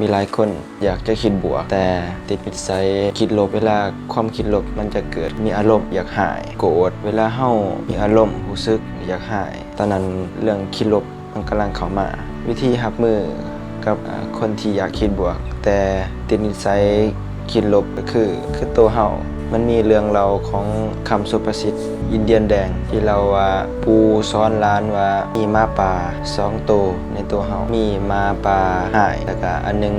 มีหลายคนอยากจะคิดบวกแต่ติดนิสัยคิดลบเวลาความคิดลบมันจะเกิดมีอารมณ์อยากหายโกรธเวลาเฮามีอารมณ์รู้สึกอยากหายตอนนั้นเรื่องคิดลบมันกำลังเข้ามาวิธีรับมือกับคนที่อยากคิดบวกแต่ติดนิสัยคิดลบก็คือตัวเฮามันมีเรื่องเราของคำสุภาษิตอินเดียนแดงที่เราว่าปูซ้อนล้านว่ามีม้าป่า2ตัวในตัวเฮามีม้าป่าหายแล้วก็อันนึง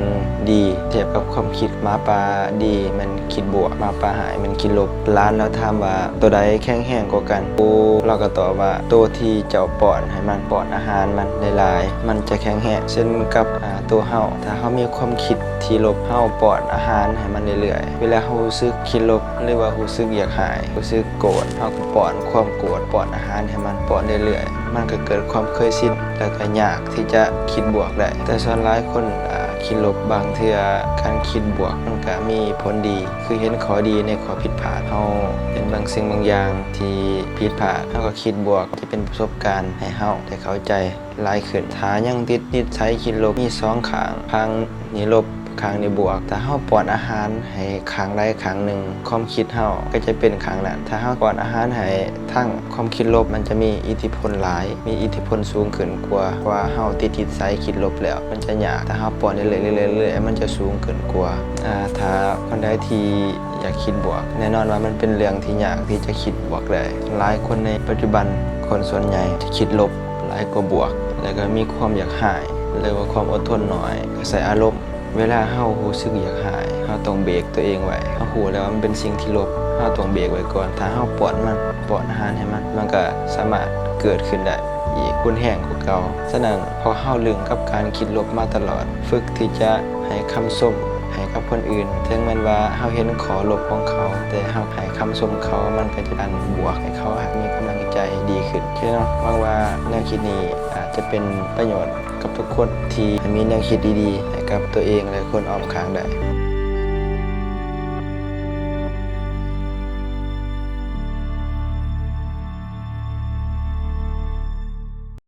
ดีเทียบกับความคิดม้าป่าดีมันคิดบวกม้าป่าหายมันคิดลบล้านแล้วถามว่าตัวใดแข็งแรงกว่ากันปูเราก็ตอบว่าตัวที่เจ้าป้อนให้มันป้อนอาหารมันหลายๆมันจะแข็งแรงเช่นกับตัวเฮาถ้าเฮามีความคิดที่ลบเฮาป้อนอาหารให้มันเรื่อยๆเวลาเฮารู้สึกคิดลบหรือว่ารู้สึกอยากหายรู้สึกโกรธเฮาก็ป้อนความโกรธป้อนอาหารให้มันป้อนเรื่อยๆมันก็เกิดความเคยชินแล้วก็ยากที่จะคิดบวกได้แต่ส่วนหลายคนคิดลบบางเทื่อการคิดบวกมันก็มีผลดีคือเห็นข้อดีในข้อผิดพลาดเฮาเห็นบางสิ่งบางอย่างที่ผิดพลาดเฮาก็คิดบวกที่เป็นประสบการณ์ให้เฮาได้เข้าใจหลายขึ้นถ้ายังติดนิสัยคิดลบมี2ข้างข้างนี้ลบข้างนี้บวกถ้าเฮาป้อนอาหารให้ข้างใดข้างหนึ่งความคิดเฮาก็จะเป็นข้างนั้นถ้าเฮาป้อนอาหารให้ทั้งความคิดลบมันจะมีอิทธิพลหลายมีอิทธิพลสูงขึ้นกว่าเฮาติดนิสัยคิดลบแล้วมันจะยากถ้าเฮาป้อนเรื่อยๆมันจะสูงขึ้นกว่าถ้าคนใดที่อยากคิดบวกแน่นอนว่ามันเป็นเรื่องที่ยากที่จะคิดบวกได้หลายคนในปัจจุบันคนส่วนใหญ่จะคิดลบหลายกว่าบวกแล้วก็มีความอยากหายหรือว่าความอดทนน้อยใส่อารมณ์เวลาเฮารู้สึกอยากหายเฮาต้องเบรกตัวเองไว้เฮารู้แล้วว่ามันเป็นสิ่งที่ลบเฮาต้องเบรกไว้ก่อนถ้าเฮาป้อนอาหารให้มันก็สามารถเกิดขึ้นได้อีกรุนแรงกว่าเก่าฉะนั้นพอเฮาลึงกับการคิดลบมาตลอดฝึกที่จะให้คำชมให้กับคนอื่นถึงแม้ว่าเฮาเห็นข้อลบของเขาแต่เฮาให้คำชมเขามันก็จะดันบวกให้เขามีกำลังใจดีขึ้นเนาะหวังว่าแนวคิดนี้อาจจะเป็นประโยชน์กับทุกคนที่มีแนวคิดดีๆให้กับตัวเองและคนรอบข้างได้